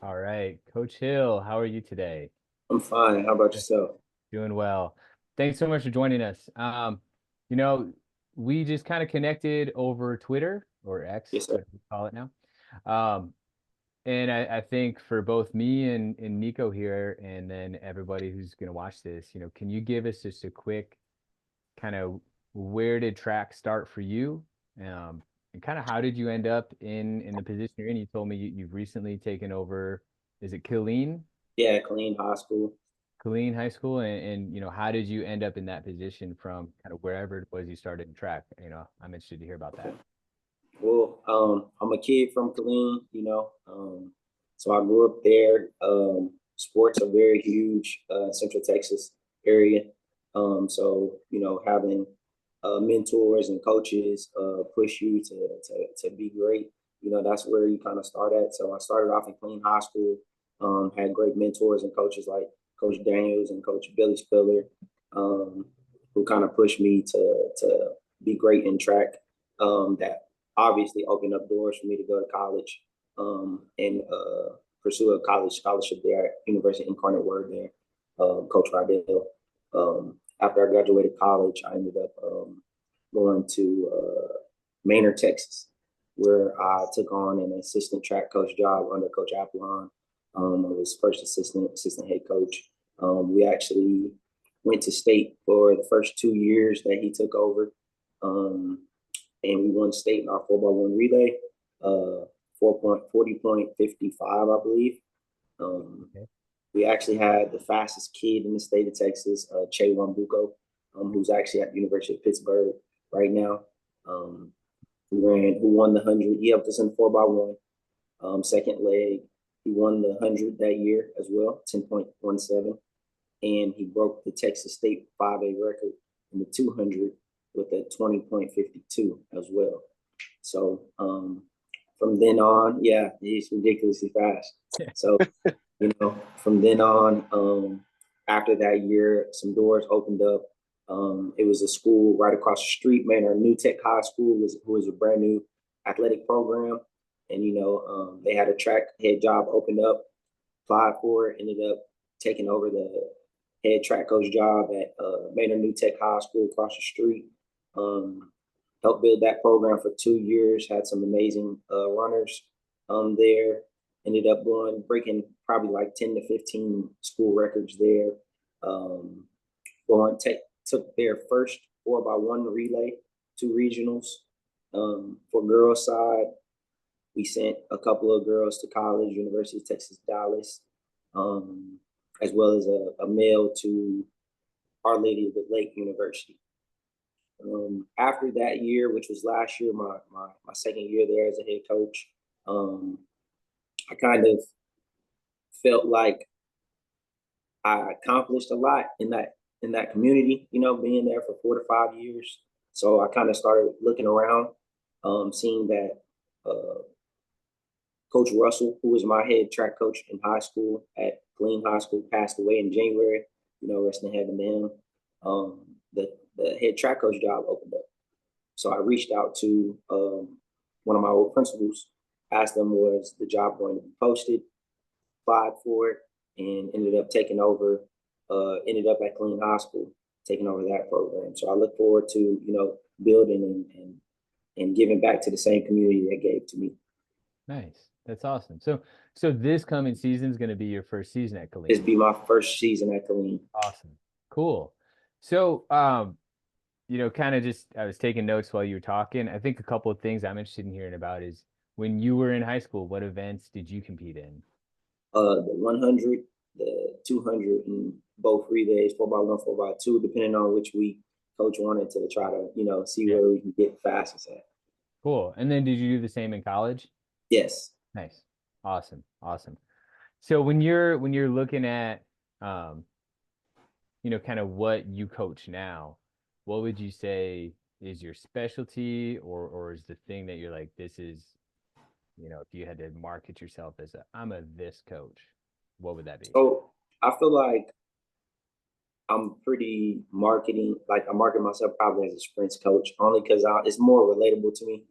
All right, Coach Hill, how are you today? I'm fine. How about yourself? Doing well. Thanks so much for joining us. You know, we just kind of connected over Twitter or X, Yes, sir. whatever you call it now. Um, and I think for both me and Nico here, and then everybody who's going to watch this, can you give us just a quick kind of where did track start for you? And kind of how did you end up in the position you're in? You told me you've recently taken over, is it Killeen? Yeah, Killeen High School. Killeen High School, and how did you end up in that position from kind of wherever it was you started in track? I'm interested to hear about that. Well, I'm a kid from Killeen, so I grew up there. Sports are very huge, Central Texas area. So having mentors and coaches push you to be great. That's where you kind of start at. So I started off in Killeen High School. Had great mentors and coaches like Coach Daniels and Coach Billy Spiller, um, who kind of pushed me to be great in track. That obviously opened up doors for me to go to college and pursue a college scholarship there at University of Incarnate Word there, Coach Rydell. After I graduated college, I ended up going to Maynard, Texas, where I took on an assistant track coach job under Coach Apollon. I was first assistant head coach. We actually went to state for the first 2 years that he took over. And we won state in our 4x1 relay, 40.55, I believe. Okay. We actually had the fastest kid in the state of Texas, Che Wambuko, who's actually at the University of Pittsburgh right now. Who won the 100. He helped us in 4x1. Second leg, he won the 100 that year as well, 10.17. And he broke the Texas State 5A record in the 200 with a 20.52 as well. So from then on, yeah, he's ridiculously fast. So, from then on, after that year, some doors opened up. It was a school right across the street, man. Our New Tech High School who was a brand new athletic program. And, they had a track head job opened up, applied for it, ended up taking over the head track coach job at Maynard New Tech High School across the street. Um, Helped build that program for 2 years. Had some amazing runners there. Ended up breaking probably like 10 to 15 school records there. Um, Took their first 4x1 relay to regionals. For girls side, we sent a couple of girls to college, University of Texas Dallas, um, as well as a male to Our Lady of the Lake University. After that year, which was last year, my second year there as a head coach, I kind of felt like I accomplished a lot in that community, being there for 4 to 5 years. So I kind of started looking around, seeing that Coach Russell, who was my head track coach in high school at Killeen High School, passed away in January. Rest in heaven to him. The head track coach job opened up. So I reached out to one of my old principals, asked them was the job going to be posted, applied for it, and ended up taking over. Ended up at Killeen High School, taking over that program. So I look forward to building and giving back to the same community that gave to me. Nice. That's awesome. So this coming season is going to be your first season at This Killeen. be my first season at Killeen. Awesome. Cool. So, kind of just I was taking notes while you were talking. I think a couple of things I'm interested in hearing about is when you were in high school, what events did you compete in? The 100, the 200, and both relays, 4x1, 4x2, depending on which week coach wanted to try to, see Yeah. where we can get fastest at. Cool. And then did you do the same in college? Yes. Nice. Awesome. Awesome. So when you're looking at um, kind of what you coach now, what would you say is your specialty or is the thing that you're like, this is, if you had to market yourself as I'm a this coach, what would that be? So I feel like I'm pretty like I market myself probably as a sprints coach, only because it's more relatable to me.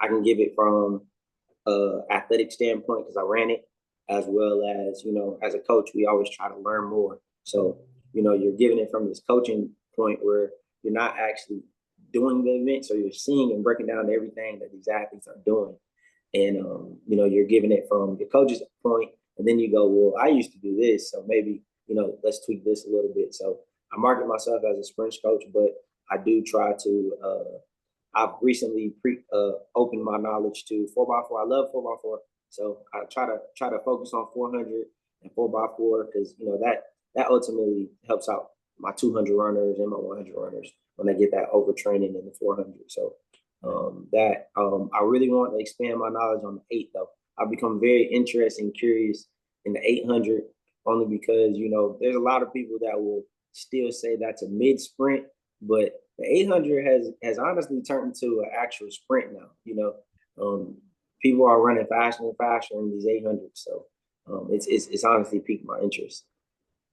I can give it from athletic standpoint because I ran it. as well as, as a coach, we always try to learn more. So, you're giving it from this coaching point where you're not actually doing the event. So you're seeing and breaking down everything that these athletes are doing. And, you're giving it from the coach's point. And then you go, well, I used to do this. So maybe, let's tweak this a little bit. So I market myself as a sprint coach, but I do try to, I've recently opened my knowledge to 4x4. I love 4x4. So I try to focus on 400 and 4x4 because that ultimately helps out my 200 runners and my 100 runners when they get that overtraining in the 400. So I really want to expand my knowledge on the 8 though. I've become very interested and curious in the 800 only because there's a lot of people that will still say that's a mid sprint, but the 800 has honestly turned into an actual sprint now. People are running faster and faster in these 800s, so it's honestly piqued my interest.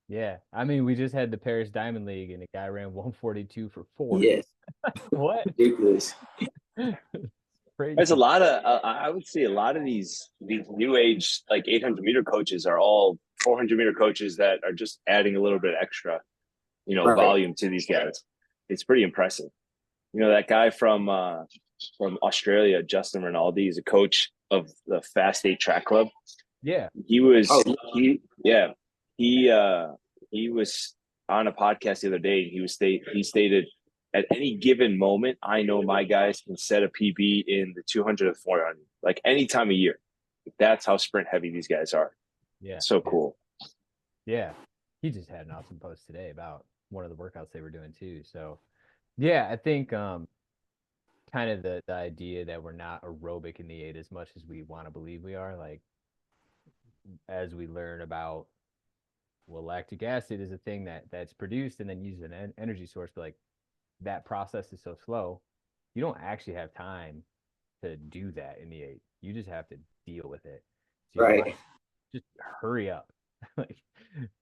Yeah, I mean, we just had the Paris Diamond League, and a guy ran 142 for 4. Yes, What? ridiculous. There's a Crazy. lot of I would say a lot of these new age like 800-meter coaches are all 400-meter coaches that are just adding a little bit extra, Right. volume to these guys. It's pretty impressive. That guy from Australia, Justin Rinaldi, is a coach of the Fast 8 Track Club. Yeah. He was Oh, he was on a podcast the other day. He stated, at any given moment, I know my guys can set a PB in the 200 or 400, like any time of year. That's how sprint heavy these guys are. Yeah. So cool. Yeah. He just had an awesome post today about one of the workouts they were doing too. So yeah, I think kind of the idea that we're not aerobic in the 8 as much as we want to believe we are, like as we learn about, well, lactic acid is a thing that's produced and then used as an energy source, but like that process is so slow, you don't actually have time to do that in the 8. You just have to deal with it. So your right. body, just hurry up, like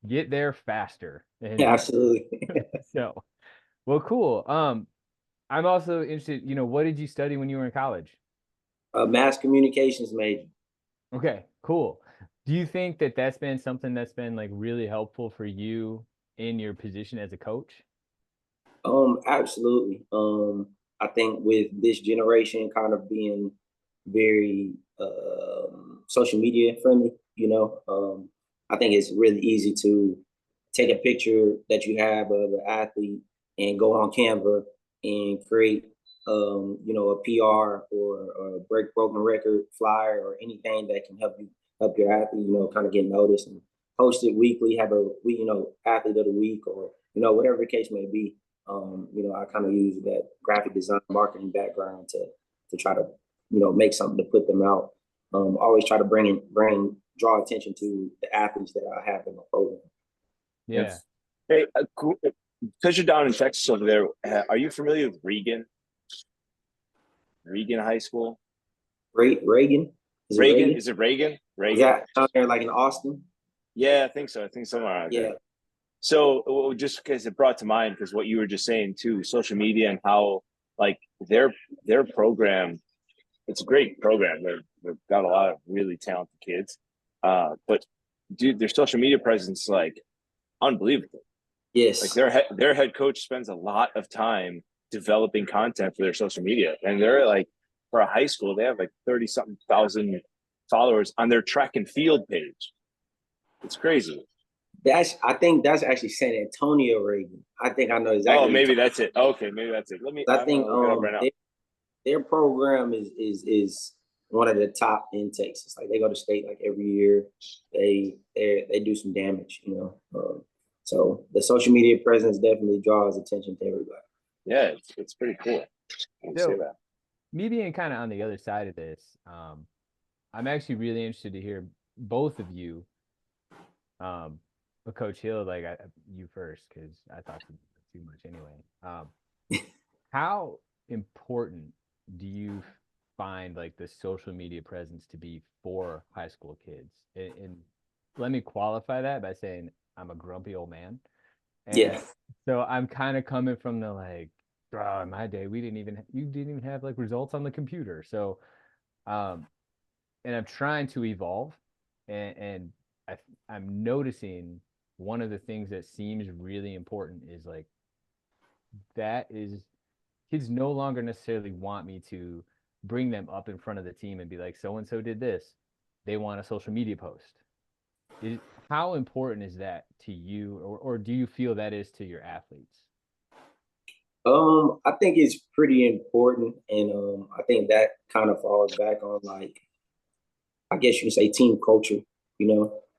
get there faster. And Yeah, absolutely. so, well, cool. I'm also interested. What did you study when you were in college? Mass communications major. Okay, cool. Do you think that that's been something that's been like really helpful for you in your position as a coach? Absolutely. I think with this generation kind of being very social media friendly, I think it's really easy to take a picture that you have of an athlete and go on Canva and create, a PR or a broken record flyer or anything that can help your athlete, kind of get noticed and post it weekly, have a athlete of the week or whatever the case may be. I kind of use that graphic design marketing background to try to, make something to put them out. Always try to draw attention to the athletes that I have in my program. Yeah. Hey, cool. Because you're down in Texas over there, are you familiar with Regan High School? Reagan? Reagan? Is it Reagan? Is that out there like in Austin? Yeah, I think so. I think somewhere out there. Yeah. So just because it brought to mind, because what you were just saying too, social media and how like their program, it's a great program. They've got a lot of really talented kids. But dude, their social media presence like unbelievable. Yes. Like their head coach spends a lot of time developing content for their social media, and they're like for a high school, they have like 30-something thousand followers on their track and field page. It's crazy. I think that's actually San Antonio Reagan. I think I know exactly. Oh, maybe that's it. Okay, maybe that's it. I think their program is one of the top in Texas. Like they go to state like every year. They do some damage, so the social media presence definitely draws attention to everybody. Yeah, it's pretty cool. So, me being kind of on the other side of this, I'm actually really interested to hear both of you. But Coach Hill, like you first, because I talked too much anyway. How important do you find like the social media presence to be for high school kids? And let me qualify that by saying I'm a grumpy old man. And so I'm kind of coming from the like, oh, in my day, you didn't even have like results on the computer. So, and I'm trying to evolve. and I, I'm noticing one of the things that seems really important is like that is kids no longer necessarily want me to bring them up in front of the team and be like, so and so did this. They want a social media post. Is how important is that to you, or do you feel that is to your athletes? I think it's pretty important, and I think that kind of falls back on like I guess you could say team culture, you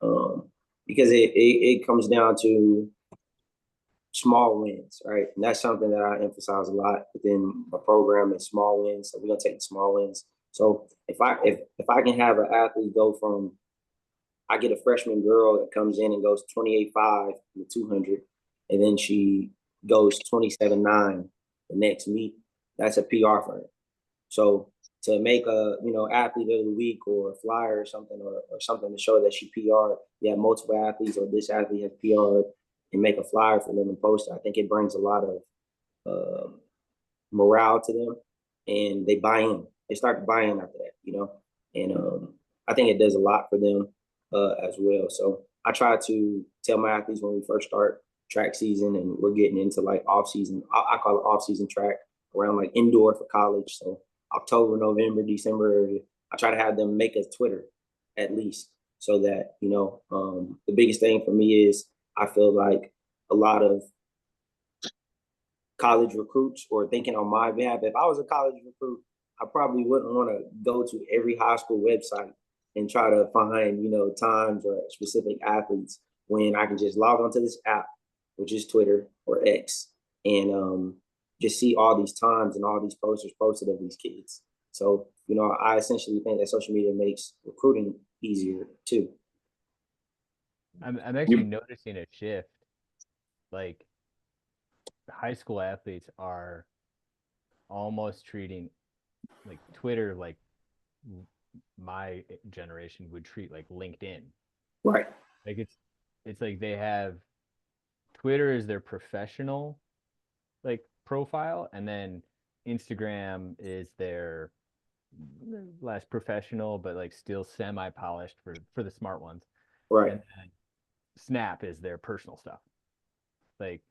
know, because it comes down to small wins, right? And that's something that I emphasize a lot within my program is small wins. So we're gonna take the small wins. So if I can have an athlete go from I get a freshman girl that comes in and goes 28.5 in the 200, and then she goes 27.9 the next meet, that's a PR for her. So to make a athlete of the week or a flyer or something or something to show that she PR'd, you have multiple athletes or this athlete has PR'd and make a flyer for them and post it. I think it brings a lot of morale to them and they buy in. They start to buy in after that. And I think it does a lot for them as well. So I try to tell my athletes when we first start track season and we're getting into like off season. I call it off season track around like indoor for college. So October, November, December. I try to have them make a Twitter at least so that, the biggest thing for me is I feel like a lot of college recruits or thinking on my behalf, if I was a college recruit, I probably wouldn't want to go to every high school website and try to find, times or specific athletes when I can just log onto this app, which is Twitter or X, and just see all these times and all these posters posted of these kids. So, I essentially think that social media makes recruiting easier too. I'm actually noticing a shift. Like high school athletes are almost treating like Twitter like my generation would treat like LinkedIn. Right. Like it's like they have Twitter is their professional like profile, and then Instagram is their less professional but like still semi polished for the smart ones, Right. and then Snap is their personal stuff. Like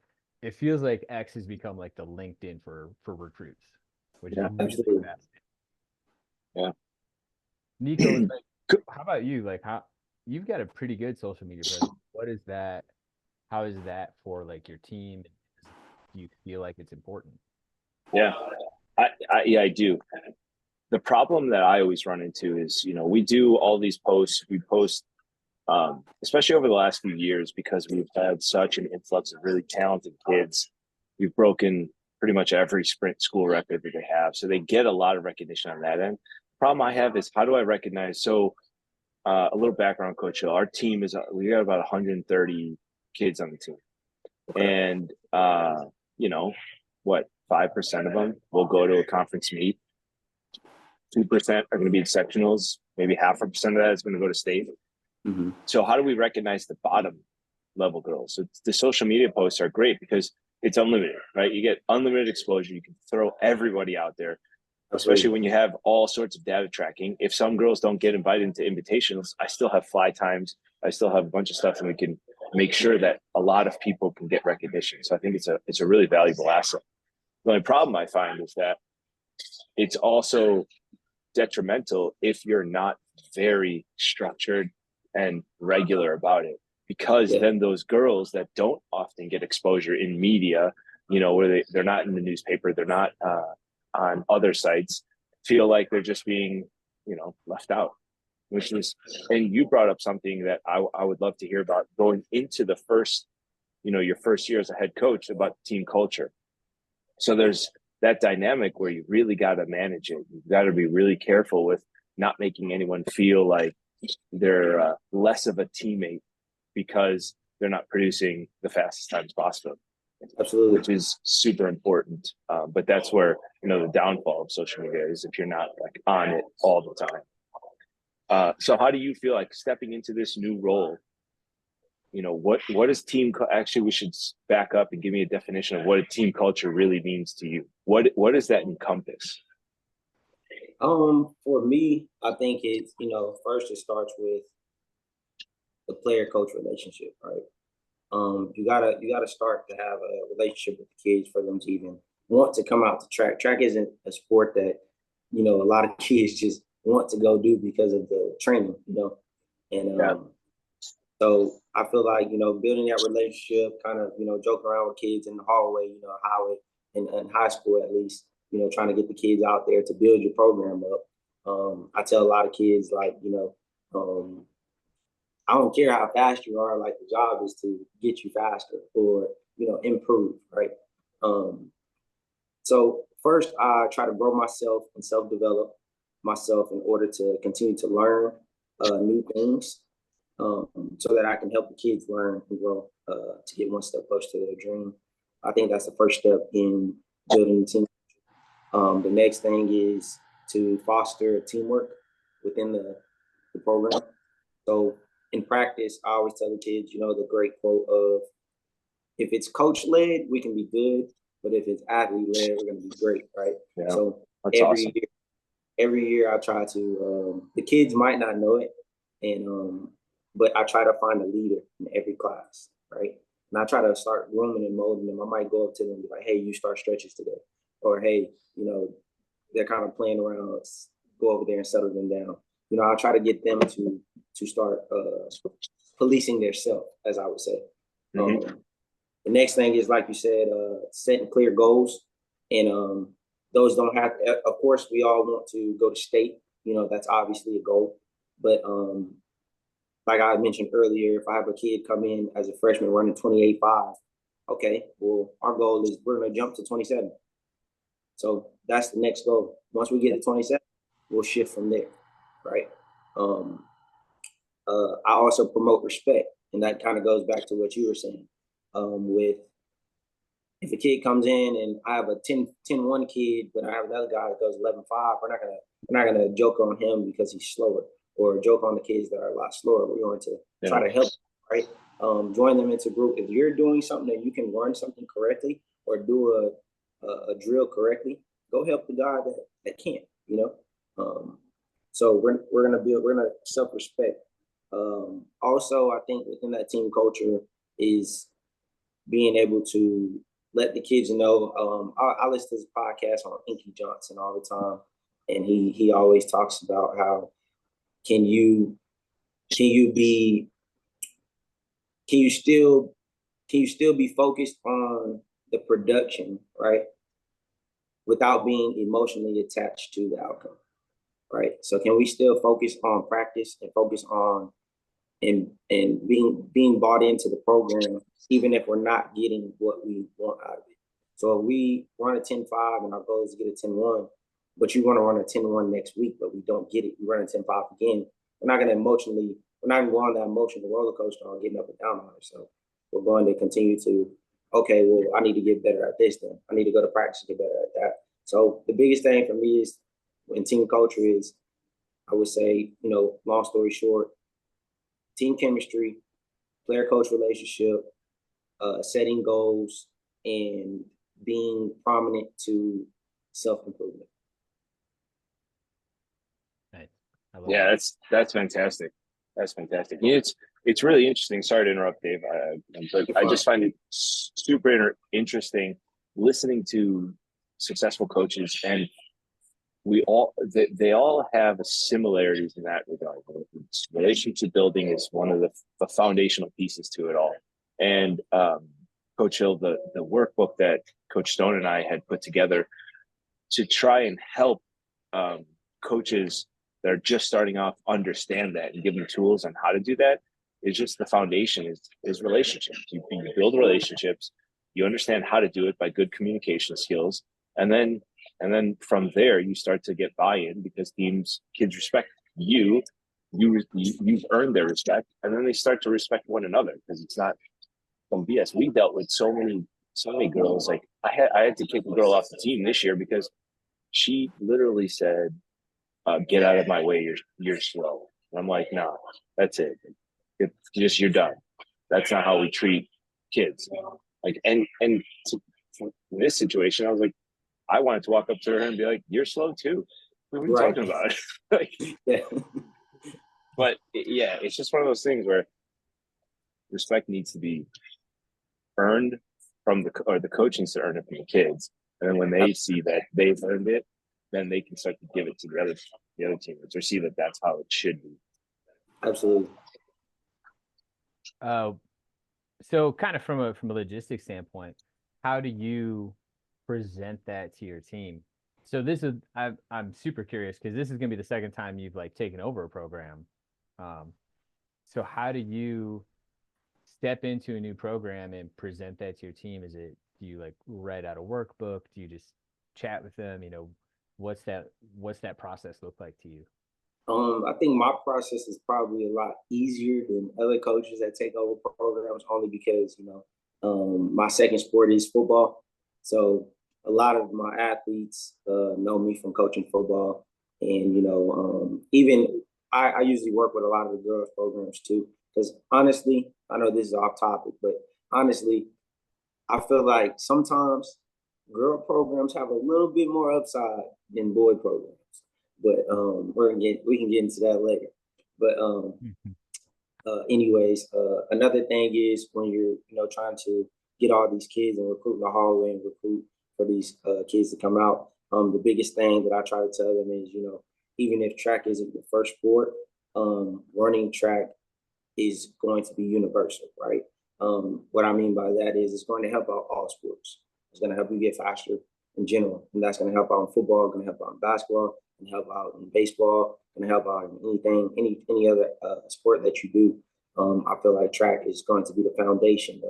it feels like X has become like the LinkedIn for recruits, which is Yeah, really Absolutely. fascinating. yeah. Nico, like, how about you? Like, how you've got a pretty good social media presence. What is that? How is that for like your team? Do you feel like it's important? Yeah, I do. The problem that I always run into is, we do all these posts. We post, especially over the last few years, because we've had such an influx of really talented kids. We've broken pretty much every sprint school record that they have, so they get a lot of recognition on that end. The problem I have is how do I recognize? So, a little background, Coach Hill. Our team is we got about 130 kids on the team, Okay. and what 5% of them will go to a conference meet. 2% are going to be in sectionals. Maybe 0.5% of that is going to go to state. Mm-hmm. So how do we recognize the bottom level girls? So the social media posts are great because it's unlimited, right? You get unlimited exposure. You can throw everybody out there, especially Absolutely. when you have all sorts of data tracking. If some girls don't get invited into invitations, I still have fly times. I still have a bunch of stuff, and we can make sure that a lot of people can get recognition. So I think it's a really valuable asset. The only problem I find is that it's also detrimental if you're not very structured and regular about it, because Yeah. then those girls that don't often get exposure in media, where they're not in the newspaper, they're not on other sites, feel like they're just being left out, which is, and you brought up something that I would love to hear about going into the first your first year as a head coach, about team culture. So there's that dynamic where you really got to manage it. You've got to be really careful with not making anyone feel like they're less of a teammate because they're not producing the fastest times possible, Absolutely. which is super important. But that's where, the downfall of social media is if you're not like on it all the time. So how do you feel like stepping into this new role? What is team actually, we should back up and give me a definition of what a team culture really means to you. What does that encompass? For me, I think it's, first it starts with the player coach relationship, right? You gotta start to have a relationship with the kids for them to even want to come out to track. Track isn't a sport that, you know, a lot of kids just want to go do because of the training, you know. And Yeah. so I feel like, you know, building that relationship, kind of, you know, joking around with kids in the hallway, you know, highway in high school at least, you know, trying to get the kids out there to build your program up. I tell a lot of kids, like, you know, I don't care how fast you are, like the job is to get you faster or, you know, improve, right? Um, so first I try to grow myself and self-develop myself in order to continue to learn new things, so that I can help the kids learn and grow to get one step closer to their dream. I think that's the first step in building a team. The next thing is to foster teamwork within the program. So in practice, I always tell the kids, you know, the great quote of, if it's coach led, we can be good, but if it's athlete led, we're going to be great, right? Yeah, So that's awesome. every year I try to, the kids might not know it, and but I try to find a leader in every class, right? And I try to start grooming and molding them. I might go up to them and be like, hey, you start stretches today. Or hey, you know, they're kind of playing around, let's go over there and settle them down. You know, I try to get them to start policing their self, as I would say. Mm-hmm. The next thing is, like you said, setting clear goals. And those don't have to, of course, we all want to go to state. You know, that's obviously a goal. But like I mentioned earlier, if I have a kid come in as a freshman running 28.5, okay, well, our goal is we're going to jump to 27. So that's the next goal. Once we get to 27, we'll shift from there, right? Um, I also promote respect, and that kind of goes back to what you were saying. With if a kid comes in and I have a 10-1 kid, but I have another guy that goes 11.5, we're not gonna joke on him because he's slower, or joke on the kids that are a lot slower. We're going to try to help, right? Join them into group. If you're doing something that you can run something correctly or do a drill correctly, go help the guy that can't, you know. So we're gonna self-respect. Also, I think within that team culture is being able to let the kids know. I listen to this podcast on Inky Johnson all the time, and he always talks about how can you be can you still be focused on the production, right, without being emotionally attached to the outcome, right? So can we still focus on practice and focus on and being bought into the program, even if we're not getting what we want out of it. So if we run a 10.5 and our goal is to get a 10.1, but you want to run a 10.1 next week, but we don't get it, you run a 10.5 again, we're not going to go on that emotional roller coaster on getting up and down on ourselves. We're going to continue to, okay, well, I need to get better at this then. I need to go to practice to get better at that. So the biggest thing for me is in team culture is, I would say, you know, long story short, team chemistry, player coach relationship, setting goals, and being prominent to self improvement. Nice. Yeah, that's fantastic. That's fantastic. You know, it's really interesting. Sorry to interrupt, Dave, but I just find it super interesting listening to successful coaches, and they all have similarities in that regard. Relationship building is one of the foundational pieces to it all. And Coach Hill, the workbook that Coach Stone and I had put together to try and help coaches that are just starting off understand that and give them tools on how to do that is just the foundation is relationships. You build relationships, you understand how to do it by good communication skills, and then from there you start to get buy-in because kids respect you've earned their respect, and then they start to respect one another because it's not some BS. We dealt with so many girls. Like I had to kick a girl off the team this year because she literally said, "Get out of my way, you're slow." And I'm like, "No, that's it. You're done. That's not how we treat kids." Like in this situation, I was like, I wanted to walk up to her and be like, "You're slow too. What are you talking about?" Like, yeah. But yeah, it's just one of those things where respect needs to be earned from the coach needs to earn it from the kids. And then when they see that they've earned it, then they can start to give it to the other teammates, or see that that's how it should be. Absolutely. So kind of from a logistics standpoint, how do you present that to your team? So this is I'm super curious because this is gonna be the second time you've like taken over a program. So how do you step into a new program and present that to your team? Do you like write out a workbook? Do you just chat with them? What's that process look like to you? I think my process is probably a lot easier than other coaches that take over programs, only because my second sport is football. So a lot of my athletes know me from coaching football, and even I usually work with a lot of the girls programs too. Because honestly, I know this is off topic, but honestly, I feel like sometimes girl programs have a little bit more upside than boy programs. But we can get into that later. But anyways, another thing is when you're trying to get all these kids and recruit in the hallway and recruit for these kids to come out. The biggest thing that I try to tell them is even if track isn't your first sport, running track is going to be universal, right? What I mean by that is it's going to help out all sports. It's going to help you get faster in general, and that's going to help out in football, going to help out in basketball, and help out in baseball, and help out in any other sport that you do. I feel like track is going to be the foundation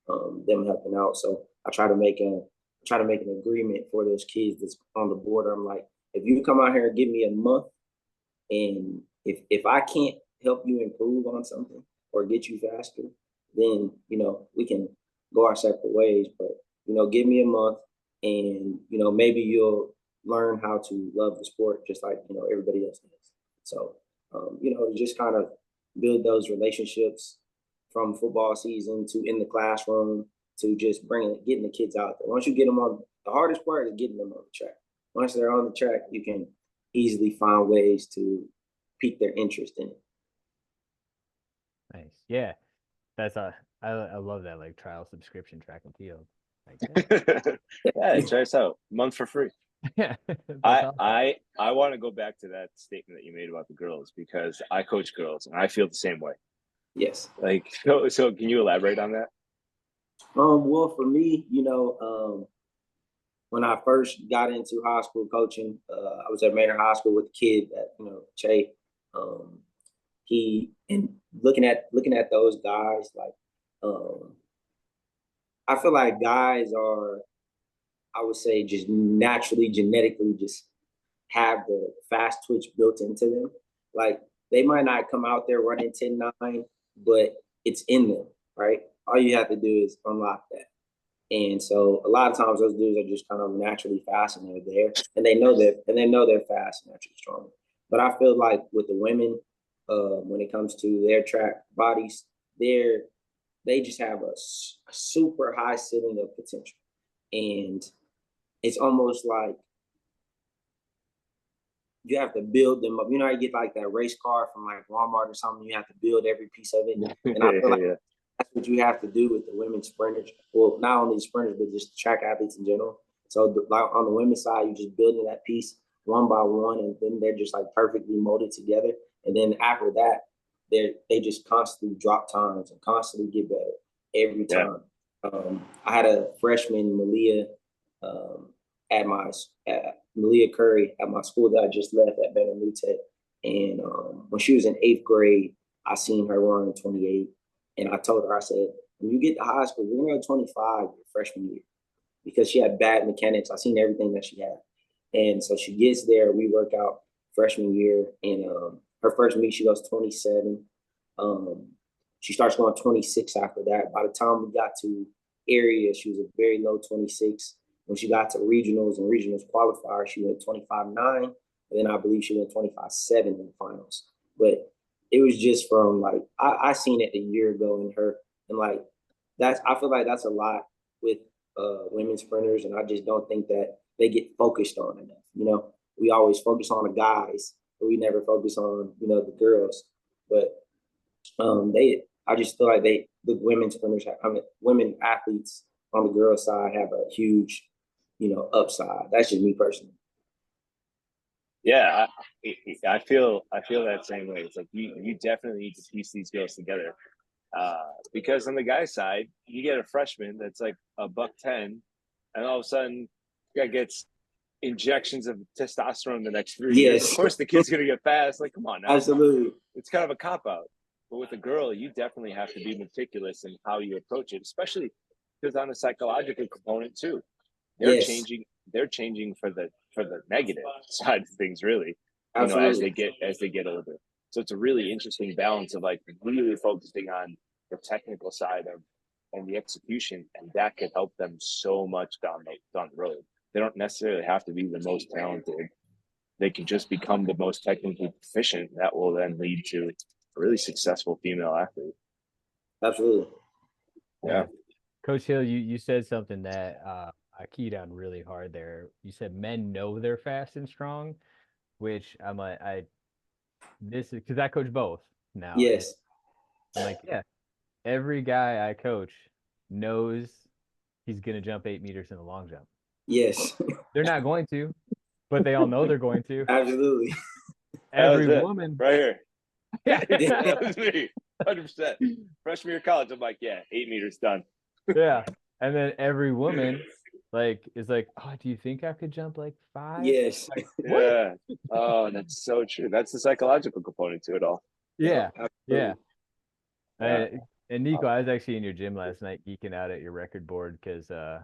of them helping out. So I try to make an agreement for those kids that's on the border. I'm like, if you come out here and give me a month, and if I can't help you improve on something or get you faster, then we can go our separate ways. But give me a month, and maybe you'll learn how to love the sport just like everybody else does. So just kind of build those relationships from football season to in the classroom to just getting the kids out there. Once you get them on, the hardest part is getting them on the track. Once they're on the track, you can easily find ways to pique their interest in it. Nice. Yeah. I love that, like trial subscription track and field. Yeah, try us out. Month for free. Yeah. I want to go back to that statement that you made about the girls, because I coach girls and I feel the same way. Yes. Like, so can you elaborate on that? Well, for me, when I first got into high school coaching, I was at Maynard High School with a kid that, Che. He and looking at those guys, like, I feel like guys are, I would say, just naturally, genetically, just have the fast twitch built into them. Like, they might not come out there running 10-9, but it's in them, right? All you have to do is unlock that. And so a lot of times those dudes are just kind of naturally fast, and they're there, and they know they're fast and naturally strong. But I feel like with the women, when it comes to their track bodies, they just have a super high ceiling of potential, and it's almost like you have to build them up. You get like that race car from like Walmart or something. You have to build every piece of it, and I feel like that's what you have to do with the women's sprinters. Well, not only sprinters, but just track athletes in general. So like on the women's side, you're just building that piece one by one, and then they're just like perfectly molded together. And then after that, they just constantly drop times and constantly get better every time. Yeah. I had a freshman, Malia, Malia Curry at my school that I just left at Banner New Tech. And when she was in 8th grade, I seen her run 28. And I told her, I said, when you get to high school, you're going to go 25 your freshman year, because she had bad mechanics. I seen everything that she had. And so she gets there, we work out freshman year, and her first meet, she goes 27. She starts going 26 after that. By the time we got to area, she was a very low 26. When she got to regionals and regionals qualifier, she went 25.9. And then I believe she went 25.7 in the finals. But it was just from like, I seen it a year ago in her. And like, I feel like that's a lot with women sprinters. And I just don't think that they get focused on enough. We always focus on the guys, but we never focus on, the girls. But I just feel like they the women sprinters, women athletes on the girls' side have a huge, upside. That's just me personally. Yeah, I feel that same way. It's like you definitely need to piece these girls together. Because on the guy's side, you get a freshman that's like a $110, and all of a sudden, guy gets injections of testosterone the next 3 years. Of Yes, course, the kid's gonna get fast. Like, come on now. absolutely. It's kind of a cop out. But with a girl, you definitely have to be meticulous in how you approach it, especially because on the psychological component too. They're Yes, changing. They're changing for the negative side of things, really. As absolutely. they get older. So it's a really interesting balance of like really focusing on the technical side of and the execution, and that could help them so much down the road. They don't necessarily have to be the most talented. They can just become the most technically proficient. That will then lead to a really successful female athlete. Absolutely. Yeah. Coach Hill, you said something that I keyed on really hard there. You said men know they're fast and strong, which I'm like, this is because I coach both now. And Yes, I'm like, yeah, every guy I coach knows he's gonna jump 8 meters in the long jump. yes, They're not going to, but they all know they're going to. absolutely. That was Every it woman, right here. yeah, That was me. 100%. Freshman year of college, I'm like, yeah, 8 meters done. yeah. And then every woman is like, oh, do you think I could jump like 5? Yes. Like, what? Yeah. Oh, that's so true. That's the psychological component to it all. Yeah, yeah. Yeah. And Nico, I was actually in your gym last night geeking out at your record board because I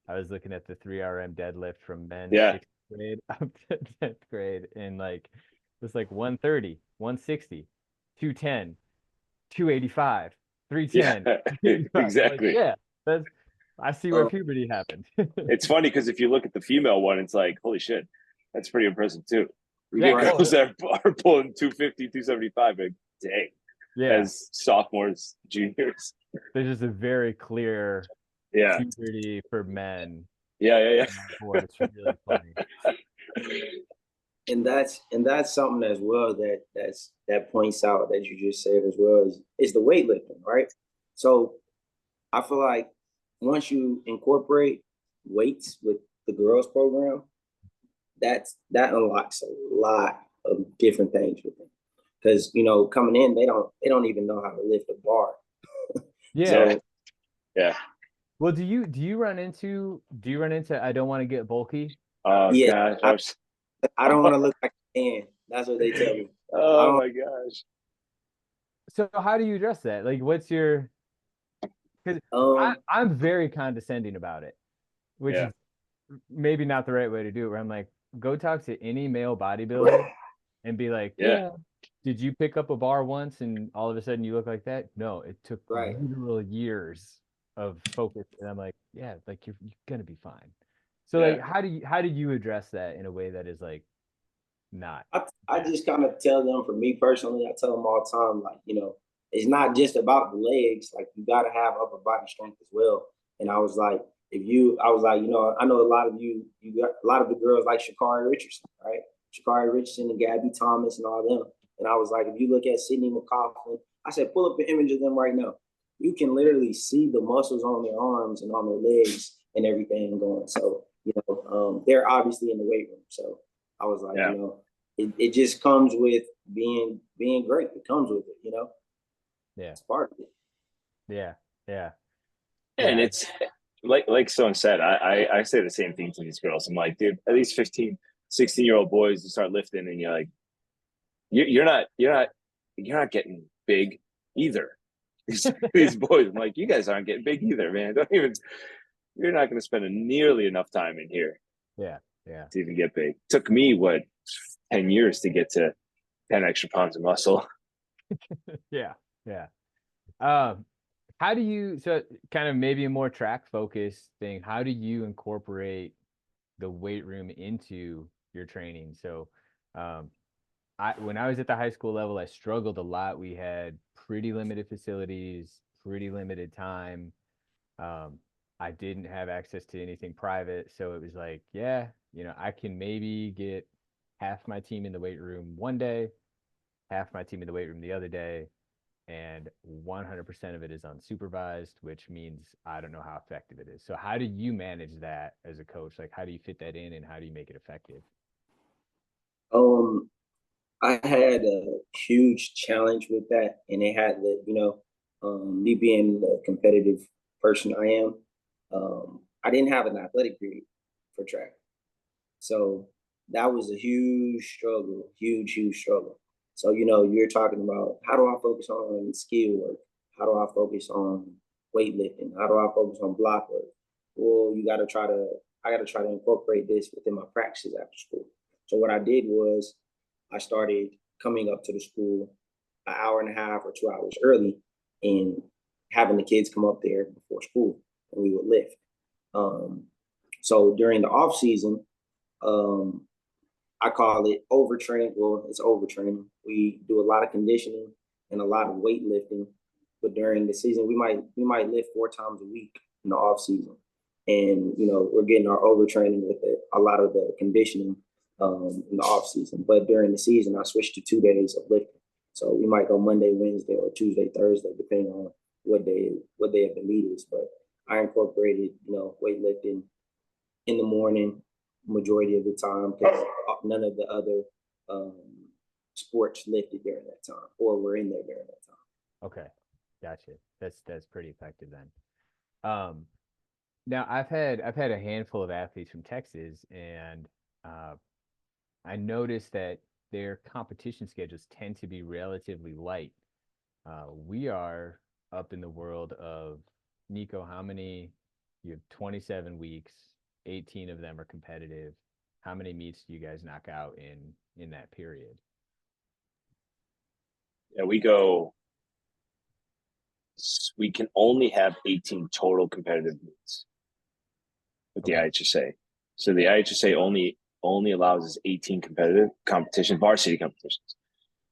was looking at the 3RM deadlift from men's Yeah. 6th grade up to 10th grade, and like it's like 130, 160, 210, 285, Yeah. 310. Like, Exactly. yeah, that's I see where Um, puberty happened. It's funny because if you look at the female one, it's like, holy shit, that's pretty impressive too. We Yeah, get girls that are pulling 250, 275, like, dang, yeah. as sophomores, juniors. There's just a very clear Yeah. puberty for men. Yeah. and Boy, it's really funny. that's something as well that points out that you just said as well is the weightlifting, right? So I feel like once you incorporate weights with the girls program, that unlocks a lot of different things with them. Because coming in, they don't even know how to lift a bar. Yeah. So Yeah. Well, do you run into I don't want to get bulky? Oh, yeah, gosh. I don't want to look like a man. That's what they tell me. I Oh, don't. my gosh. So how do you address that? Like, what's your? Because Um. I'm very condescending about it, which Yeah. is maybe not the right way to do it. Where I'm like, go talk to any male bodybuilder and be like, Yeah. yeah, did you pick up a bar once and all of a sudden you look like that? No, it took Right. literal years of focus. And I'm like, yeah, like you're gonna be fine. So Yeah. like, how do you address that in a way that is like not? I just kind of tell them, for me personally, I tell them all the time, like, it's not just about the legs. Like, you got to have upper body strength as well. And I was like, I was like, I know a lot of you got a lot of the girls like Sha'Carri Richardson, right? Sha'Carri Richardson and Gabby Thomas and all them. And I was like, if you look at Sydney McLaughlin, I said, pull up an image of them right now. You can literally see the muscles on their arms and on their legs and everything going. So, they're obviously in the weight room. So I was like, Yeah. it just comes with being great. It comes with it, Yeah, it's part of it. yeah, yeah, And yeah, it's like someone said, I say the same thing to these girls. I'm like, dude, at least 15, 16-year-old boys, you start lifting and you're like, you're not getting big either. These boys, I'm like, you guys aren't getting big either, man. You're not going to spend nearly enough time in here yeah, yeah. to even get big. Took me 10 years to get to 10 extra pounds of muscle. Yeah, yeah. Um, how do you so kind of maybe a more track focused thing? How do you incorporate the weight room into your training? So, um, when I was at the high school level, I struggled a lot. We had pretty limited facilities, pretty limited time. Um, I didn't have access to anything private, so it was like, yeah, I can maybe get half my team in the weight room one day, half my team in the weight room the other day. and 100% of it is unsupervised, which means I don't know how effective it is. So how do you manage that as a coach? Like, how do you fit that in and how do you make it effective? I had a huge challenge with that, and it had the, me being the competitive person I am, I didn't have an athletic period for track. So that was a huge struggle, huge struggle. So, you're talking about how do I focus on skill work? How do I focus on weightlifting? How do I focus on block work? Well, I got to try to incorporate this within my practices after school. So what I did was I started coming up to the school an hour and a half or 2 hours early and having the kids come up there before school and we would lift. Um, so during the off season, um, I call it overtraining. Well, it's overtraining. We do a lot of conditioning and a lot of weightlifting, but during the season, we might lift 4 times a week in the off season, and we're getting our overtraining with a lot of the conditioning in the off season. But during the season, I switched to 2 days of lifting. So we might go Monday, Wednesday, or Tuesday, Thursday, depending on what day of the meet is. But I incorporated weightlifting in the morning majority of the time because none of the other um, sports lifted during that time or were in there during that time. Okay, gotcha. That's pretty effective then. Now I've had a handful of athletes from Texas, and uh, I noticed that their competition schedules tend to be relatively light. We are up in the world of Nico. How many? You have 27 weeks. 18 of them are competitive. How many meets do you guys knock out in that period? Yeah, we can only have 18 total competitive meets with the Okay. IHSA. So the IHSA only allows us 18 competitive competition, varsity competitions.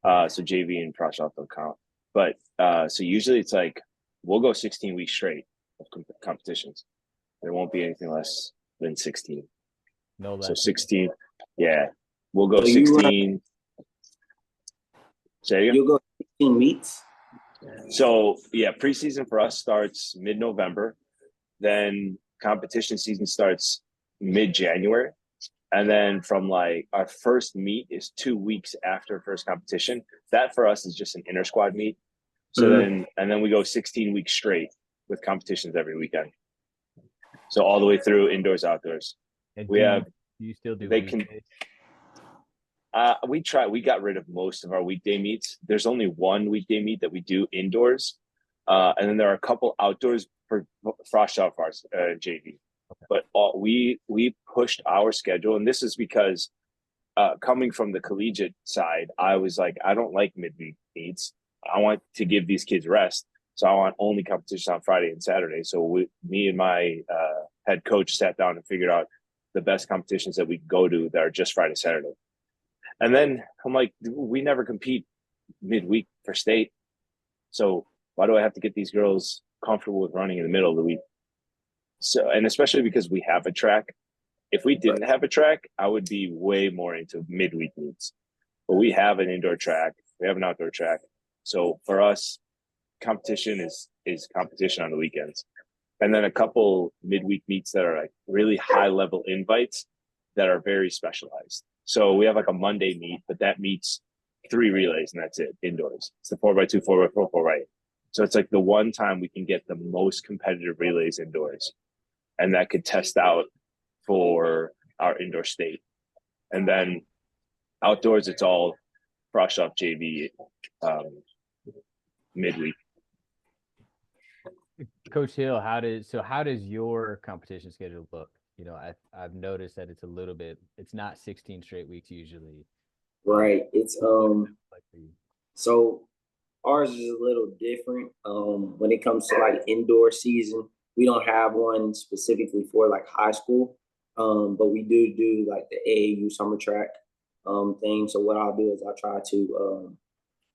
Okay. So JV and pro shop don't count. But so usually it's like we'll go 16 weeks straight of competitions. There won't be anything less than 16. No So less than 16, yeah, we'll go So you run, 16. Say again. you'll go 16 meets. So yeah, preseason for us starts mid-November. Then competition season starts mid-January. And then from like our first meet is 2 weeks after first competition. That for us is just an inter squad meet. So Mm-hmm. then we go 16 weeks straight with competitions every weekend. So all the way through indoors, outdoors. And We have do you still do they can weekdays? we got rid of most of our weekday meets. There's only one weekday meet that we do indoors. And then there are a couple outdoors for frost shop JV. But we pushed our schedule, and this is because coming from the collegiate side, I was like, I don't like midweek meets. I want to give these kids rest, so I want only competition on Friday and Saturday. So me and my head coach sat down and figured out the best competitions that we go to that are just Friday, Saturday. And then I'm like, we never compete midweek for state, so why do I have to get these girls comfortable with running in the middle of the week? So, and especially because we have a track. If we Right. didn't have a track, I would be way more into midweek meets. But we have an indoor track, we have an outdoor track. So for us, competition is competition on the weekends. And then a couple midweek meets that are like really high level invites that are very specialized. So we have like a Monday meet, but that meets 3 relays and that's it indoors. It's the 4x2, 4x4, 4x8. So it's like the one time we can get the most competitive relays indoors, and that could test out for our indoor state. And then outdoors, it's all brush up JV midweek. Coach Hill, how does your competition schedule look? I've noticed that it's not 16 straight weeks usually. Right. It's What does that look like for you? so ours is a little different. When it comes to like indoor season, we don't have one specifically for like high school. But we do like the AAU summer track thing. So what I'll do is I'll try to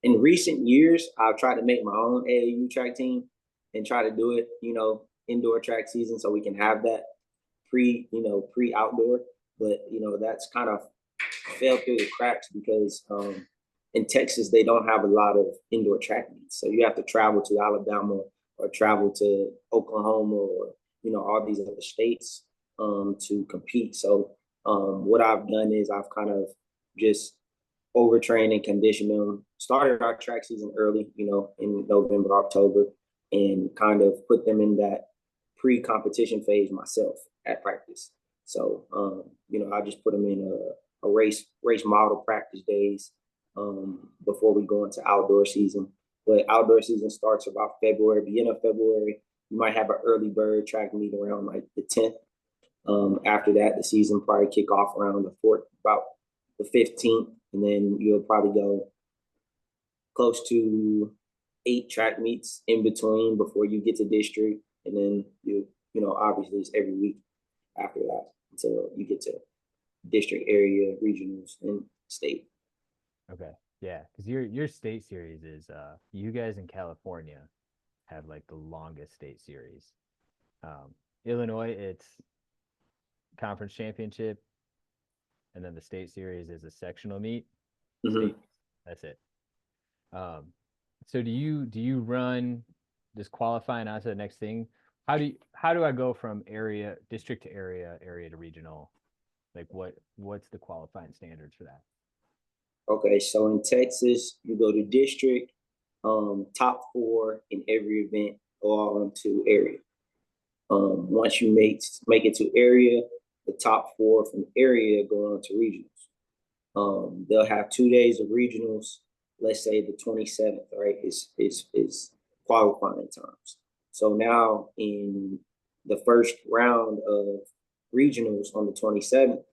in recent years, I've tried to make my own AAU track team and try to do it, indoor track season so we can have that pre outdoor. But that's kind of fell through the cracks because in Texas, they don't have a lot of indoor track meets. So you have to travel to Alabama or travel to Oklahoma or, all these other states to compete. So what I've done is I've kind of just overtrained and conditioned them, started our track season early, in November, October, and kind of put them in that pre-competition phase myself at practice. So, I just put them in a race model practice days before we go into outdoor season. But outdoor season starts about February, beginning of February. You might have an early bird track meet around like the 10th. After that, the season probably kick off around the 4th, about the 15th, and then you'll probably go close to 8 track meets in between before you get to district, and then obviously it's every week after that until you get to district, area, regionals, and state. Okay. Yeah, because your state series is you guys in California have like the longest state series. Illinois, it's conference championship, and then the state series is a sectional meet. State, that's it. So do you run just qualifying onto the next thing? How do I go from district to area to regional? Like what's the qualifying standards for that? Okay, so in Texas, you go to district, top 4 in every event, go on to area. Once you make it to area, the top 4 from area go on to regionals. They'll have 2 days of regionals. Let's say the 27th, right? Is qualifying times. So now in the first round of regionals on the 27th,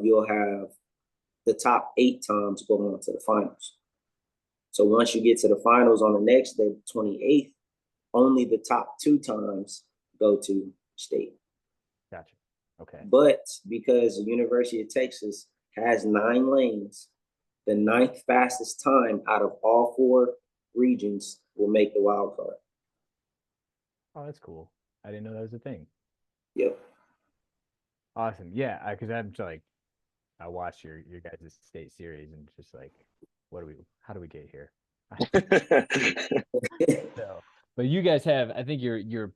you'll have the top 8 times go on to the finals. So once you get to the finals on the next day, 28th, only the top 2 times go to state. Gotcha. Okay. But because the University of Texas has 9 lanes, the 9th fastest time out of all 4 regions will make the wild card. Oh, that's cool. I didn't know that was a thing. Yep. Awesome. Yeah, because I'm just like, I watched your guys' state series and just like, how do we get here? So, but you guys have, I think your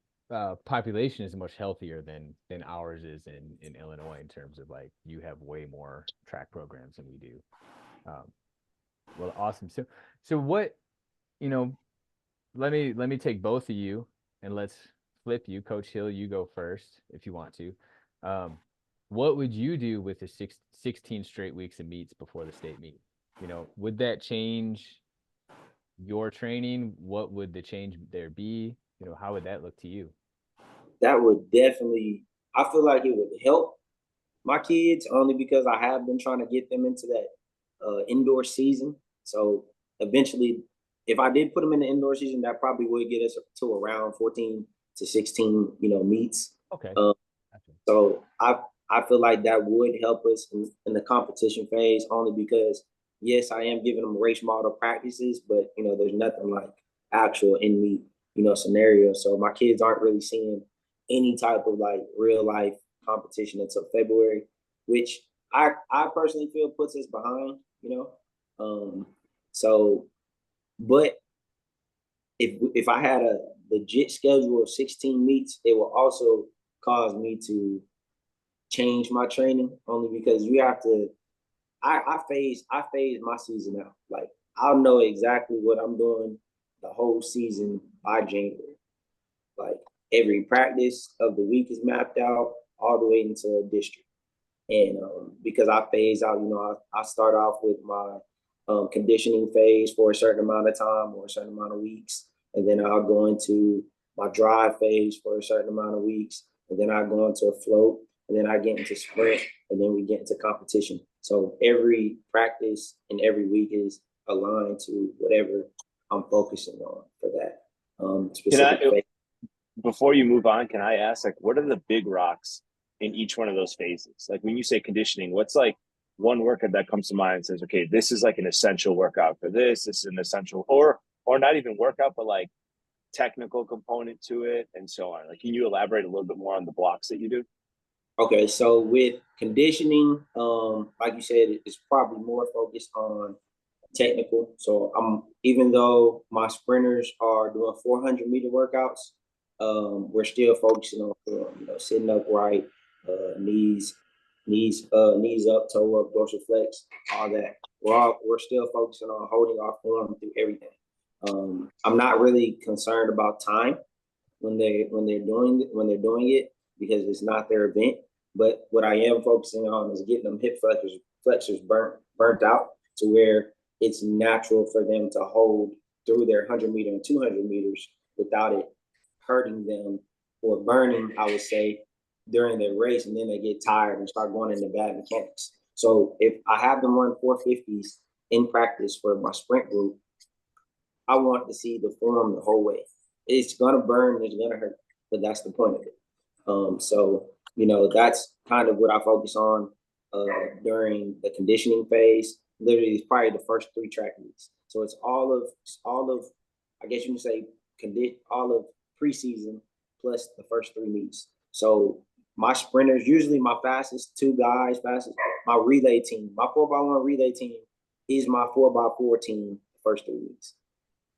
population is much healthier than ours is in Illinois in terms of like you have way more track programs than we do. Well, awesome. So what, let me take both of you and let's flip you, Coach Hill. You go first if you want to. What would you do with the 16 straight weeks of meets before the state meet? Would that change your training? What would the change there be? How would that look to you? That would definitely, I feel like it would help my kids only because I have been trying to get them into that indoor season. So eventually, if I did put them in the indoor season, that probably would get us to around 14 to 16, meets. Okay. So I feel like that would help us in the competition phase only because, yes, I am giving them race model practices, but, there's nothing like actual in meet, scenario. So my kids aren't really seeing any type of like real life competition until February, which I personally feel puts us behind, So, but if I had a legit schedule of 16 meets, it will also cause me to change my training only because you have to. I phase my season out. Like I'll know exactly what I'm doing the whole season by January. Like every practice of the week is mapped out all the way into a district. And because I phase out, I start off with my conditioning phase for a certain amount of time or a certain amount of weeks. And then I'll go into my drive phase for a certain amount of weeks. And then I go into a float. And then I get into sprint. And then we get into competition. So every practice and every week is aligned to whatever I'm focusing on for that specific phase. Before you move on, can I ask, like, what are the big rocks in each one of those phases? Like when you say conditioning, what's like one workout that comes to mind and says, okay, this is like an essential workout for this is an essential, or not even workout, but like technical component to it and so on. Like, can you elaborate a little bit more on the blocks that you do? Okay, so with conditioning, like you said, it's probably more focused on technical. So even though my sprinters are doing 400-meter workouts, we're still focusing on sitting upright, knees up, toe up, dorsal flex, all that. We're still focusing on holding our form through everything. I'm not really concerned about time when they're doing it because it's not their event. But what I am focusing on is getting them hip flexors burnt out to where it's natural for them to hold through their 100-meter and 200 meters without it hurting them or burning, I would say, during their race, and then they get tired and start going into bad mechanics. So if I have them run 450s in practice for my sprint group, I want to see the form the whole way. It's gonna burn, it's gonna hurt, but that's the point of it. So that's kind of what I focus on during the conditioning phase. Literally, it's probably the first 3 track meets. So it's all of, I guess you can say, all of preseason plus the first 3 meets. So my sprinters, usually my fastest 2 guys, my relay team, my 4x1 relay team is my 4x4 team the first 3 weeks.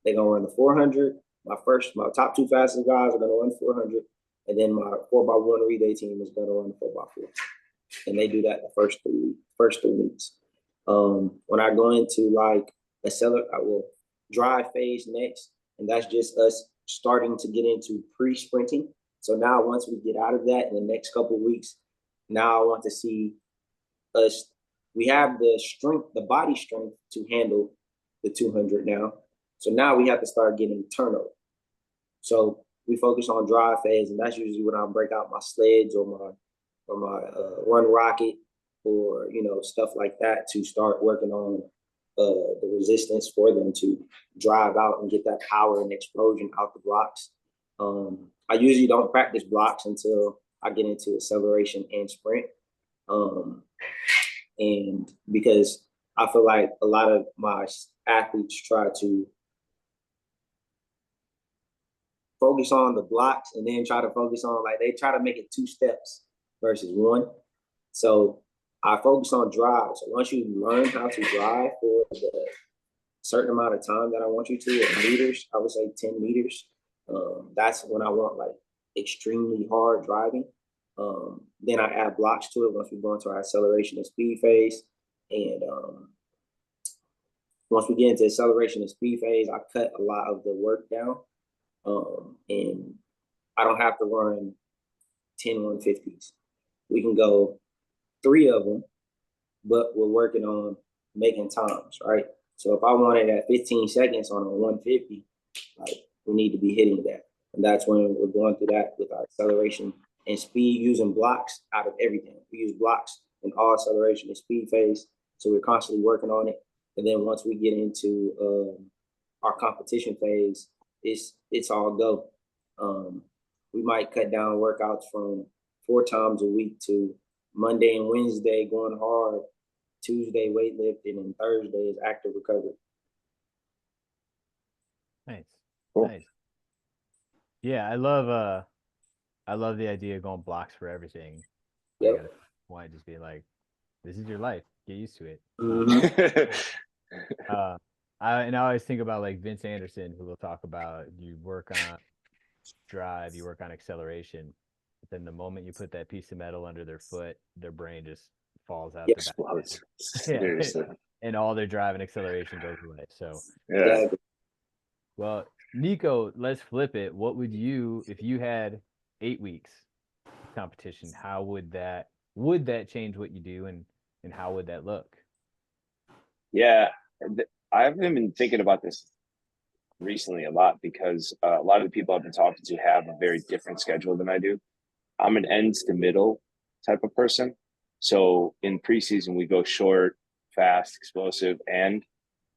They're gonna run the 400. My top 2 fastest guys are gonna run 400, and then my 4x1 relay team is gonna run the 4x4, and they do that the first 3 weeks. When I go into like I will drive phase next, and that's just us starting to get into pre-sprinting. So now once we get out of that in the next couple of weeks, now I want to see us. We have the strength, the body strength to handle the 200 now. So now we have to start getting turnover. So we focus on drive phase, and that's usually when I break out my sleds or my run rocket or stuff like that to start working on the resistance for them to drive out and get that power and explosion out the blocks. I usually don't practice blocks until I get into acceleration and sprint, and because I feel like a lot of my athletes try to focus on the blocks and then try to focus on, like, they try to make it 2 steps versus 1. So I focus on drive. So once you learn how to drive for the certain amount of time that I want you to, in meters, I would say 10 meters. That's when I want like extremely hard driving. Then I add blocks to it once we go into our acceleration and speed phase. And once we get into acceleration and speed phase, I cut a lot of the work down. And I don't have to run 10 150s. We can go 3 of them, but we're working on making times, right? So if I wanted at 15 seconds on a 150, like, we need to be hitting that. And that's when we're going through that with our acceleration and speed, using blocks out of everything. We use blocks in all acceleration and speed phase. So we're constantly working on it. And then once we get into our competition phase, it's all go. We might cut down workouts from 4 times a week to Monday and Wednesday going hard, Tuesday weightlifting, and Thursday is active recovery. Nice. Cool. Nice. Yeah, I love the idea of going blocks for everything. Yep. Why just be like, this is your life, get used to it. I always think about like Vince Anderson, who will talk about, you work on drive, you work on acceleration, but then the moment you put that piece of metal under their foot, their brain just falls out. Explodes. Seriously. And all their drive and acceleration goes away. So yeah. Well, Nico, let's flip it. What would you, if you had 8 weeks competition, how would that change what you do, and how would that look? Yeah, I've been thinking about this recently a lot because a lot of the people I've been talking to have a very different schedule than I do. I'm an ends to middle type of person. So in preseason, we go short, fast, explosive, and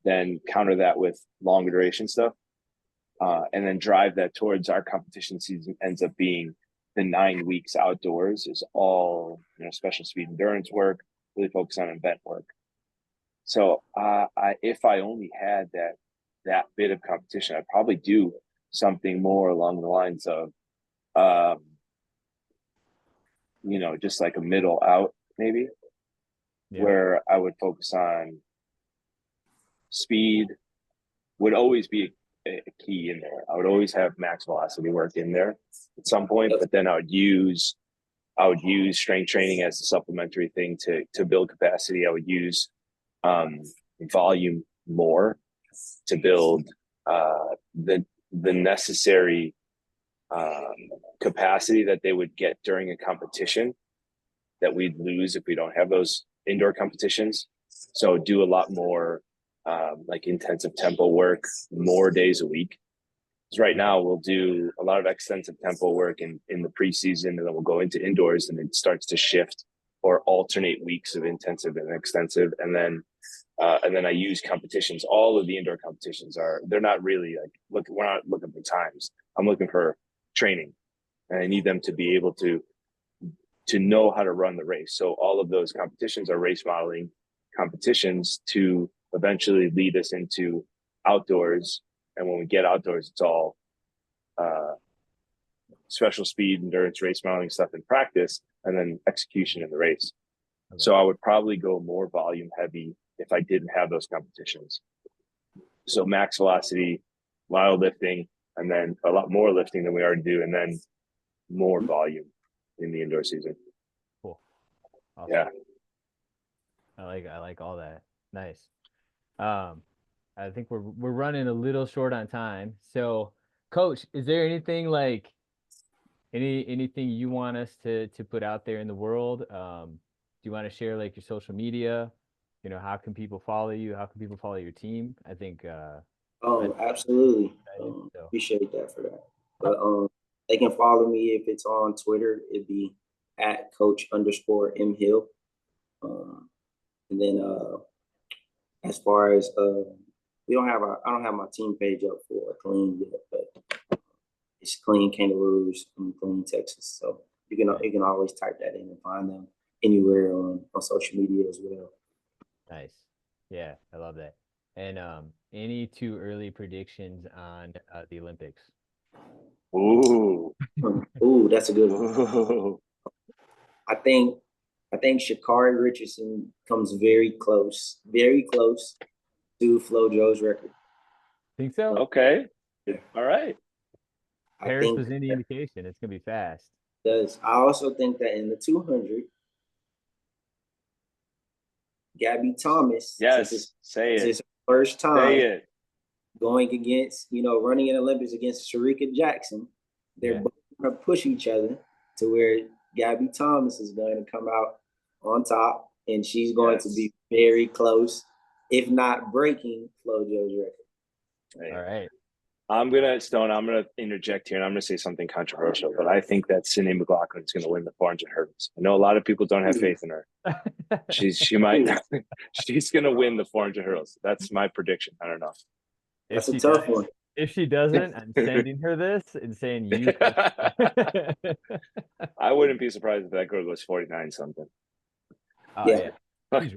then counter that with longer duration stuff. And then drive that towards our competition season ends up being the 9 weeks outdoors is all, special speed endurance work, really focus on event work. So if I only had that bit of competition, I'd probably do something more along the lines of, just like a middle out maybe, where I would focus on speed would always be a key in there. I would always have max velocity work in there at some point, but then I would use strength training as a supplementary thing to build capacity. I would use volume more to build the necessary capacity that they would get during a competition that we'd lose if we don't have those indoor competitions. So do a lot more like intensive tempo work more days a week. Because right now we'll do a lot of extensive tempo work in the preseason, and then we'll go into indoors, and it starts to shift or alternate weeks of intensive and extensive, and then I use competitions. All of the indoor competitions they're not really like we're not looking for times. I'm looking for training, and I need them to be able to know how to run the race. So all of those competitions are race modeling competitions to eventually lead us into outdoors. And when we get outdoors, it's all special speed, endurance, race modeling stuff in practice, and then execution in the race. Okay. So I would probably go more volume heavy if I didn't have those competitions. So max velocity, a lot of lifting, and then a lot more lifting than we already do, and then more volume in the indoor season. Cool. Awesome. Yeah. I like all that. Nice. I think we're running a little short on time. So, Coach, is there anything like anything you want us to put out there in the world? Do you want to share like your social media? You know, how can people follow you? How can people follow your team? I think absolutely. So. Appreciate that for that. But they can follow me if it's on Twitter. It'd be at Coach_M Hill. And then as far as I don't have my team page up for Killeen yet, but it's Killeen Kangaroos in Killeen, Texas. So you can always type that in and find them anywhere on social media as well. Nice. Yeah, I love that. And any too early predictions on the Olympics? Ooh. Ooh, that's a good one. I think Sha'Carri Richardson comes very close to FloJo's record. Think so? Okay. Yeah. All right. Paris was any indication, it's gonna be fast. Does I also think that in the 200, Gabby Thomas, yes, say it. His first time say it. Going against, running in Olympics against Sharika Jackson. They're both going to push each other to where Gabby Thomas is going to come out on top, and she's going to be very close, if not breaking FloJo's record. All right. I'm gonna interject here, and I'm gonna say something controversial, but I think that Sydney McLaughlin is gonna win the 400 hurdles. I know a lot of people don't have faith in her. She might. She's gonna win the 400 hurdles. That's my prediction. I don't know. That's a tough one. If she doesn't, I'm sending her this and saying you. I wouldn't be surprised if that girl goes 49 something. Yeah. She's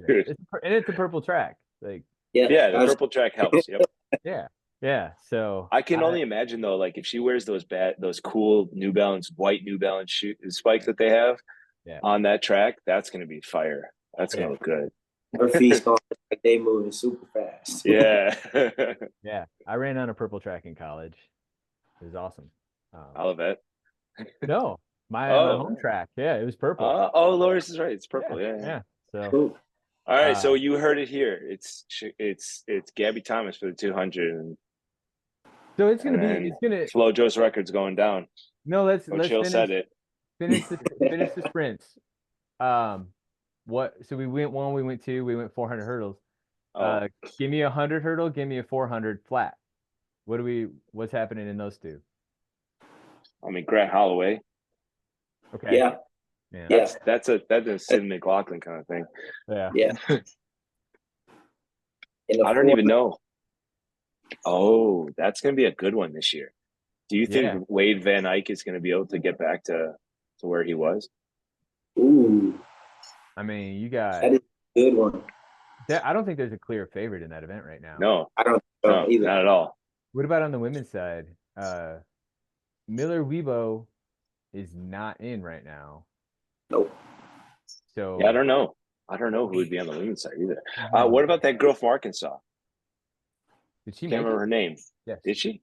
right. It's a purple track. Like the purple track helps. Yep. Yeah. So I can only imagine though, like if she wears those cool New Balance, white New Balance spikes that they have on that track, that's gonna be fire. That's gonna look good. Her feet's going like they moving super fast. Yeah. Yeah. I ran on a purple track in college. It was awesome. Olivet. No, my home track. Yeah, it was purple. Loris is right. It's purple. Yeah. So cool. All right, so you heard it here. It's Gabby Thomas for the 200, and so it's gonna FloJo's record's going down. No, let's said it. Finish the sprints. So we went 1, we went 2, we went 400 hurdles. Give me a 100 hurdle, give me a 400 flat. What's happening in those two? I mean, Grant Holloway. Okay. Yeah. That's a Sid McLaughlin kind of thing. Yeah. I don't even know. Oh, that's gonna be a good one this year. Do you think Wade Van Eyck is gonna be able to get back to where he was? Ooh. I mean, you got that is a good one. I don't think there's a clear favorite in that event right now. No, I don't know either. Not at all. What about on the women's side? Miller Weibo is not in right now. Nope. So I don't know. I don't know who would be on the women's side either. Mhm. What about that girl from Arkansas? Did she Can't make remember it? her name. Yes. Did she?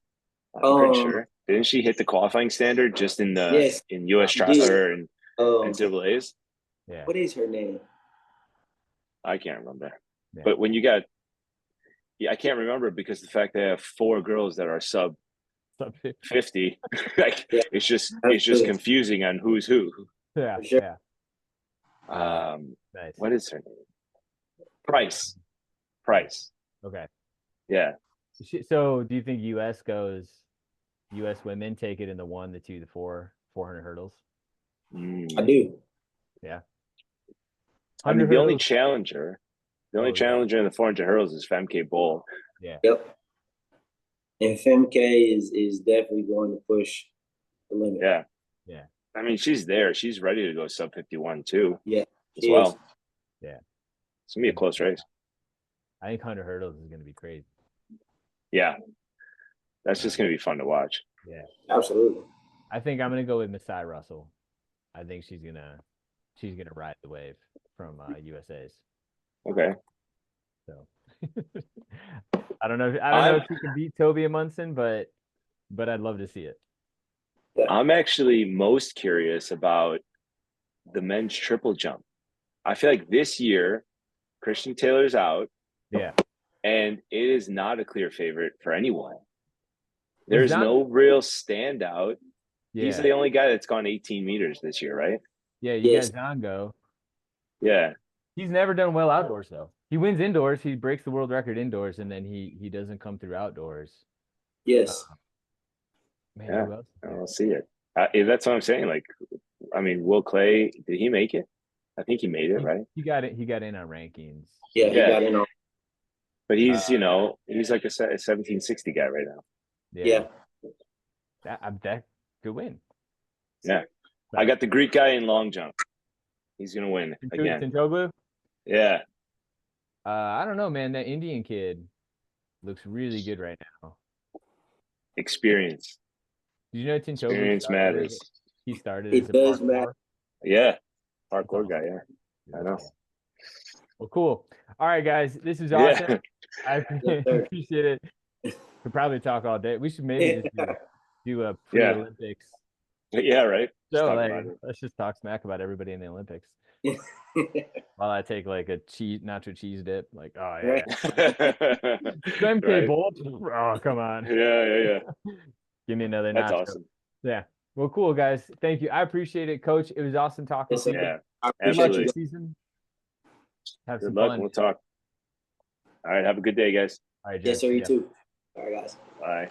I'm pretty Um, sure. Didn't she hit the qualifying standard just in yes, US she did. or in Um, NCAA's? Yeah. what is her name? I can't remember. Yeah. But when you got, I can't remember because the fact they have 4 girls that are sub Sub 50. 50, like Yeah, it's just absolutely. confusing on who's who. Yeah. For sure. Yeah. Nice. What is her name? Price. Okay. Yeah. So do you think US women take it in the 1, the 2, the 400 hurdles? I do. Yeah. I mean, 100 the only hurdles. challenger Oh, yeah. in the 400 hurdles is Femke Bowl. Yeah. Yep. And Femke is definitely going to push the limit. Yeah. Yeah. I mean, she's there. She's ready to go sub 51 too. Yeah, as she well. is. Yeah. It's gonna be a close race. I think 100 hurdles is going to be crazy. Yeah. That's just gonna be fun to watch. Yeah. Absolutely. I think I'm going to go with Masai Russell. I think she's going to ride the wave from USA's. Okay. So I don't know if she can beat Toby Munson, but I'd love to see it. I'm actually most curious about the men's triple jump. I feel like this year, Christian Taylor's out. Yeah. And it is not a clear favorite for anyone. There's no real standout. Yeah. He's the only guy that's gone 18 meters this year, right? Yeah, you Yes. got Zongo. Yeah. He's never done well outdoors though. He wins indoors, he breaks the world record indoors, and then he doesn't come through outdoors. Yes. Man, Yeah. who else? I'll see it. That's what I'm saying. Like, I mean, Will Clay, did he make it? I think he made it, right? He got it. He got in on rankings. Yeah, he got in on. But he's, he's like a 1760 guy right now. Yeah. That could win. Yeah. I got the Greek guy in long jump. He's gonna win again. Tintoglu? Yeah. I don't know, man. That Indian kid looks really good right now. Experience. Did you know Tintoglu? Experience matters. He started It as a does parkour. matter. Yeah. Parkour guy, yeah. I know. Well, cool. All right, guys. This is awesome. Yeah. I appreciate it. Could probably talk all day. We should maybe just do a pre-Olympics. Yeah, right. So let's just talk smack about everybody in the Olympics. While I take like a nacho cheese dip, like, oh yeah, right. Bowl. Oh, come on. Yeah. Give me another That's nacho. awesome. Yeah. Well, cool, guys. Thank you. I appreciate it, Coach. It was awesome talking to you. Yeah. Good luck Absolutely. this season. Have Good some luck. fun. We'll talk. All right. Have a good day, guys. All right, Yes, sir. Jeff. You too. All right, guys. Bye.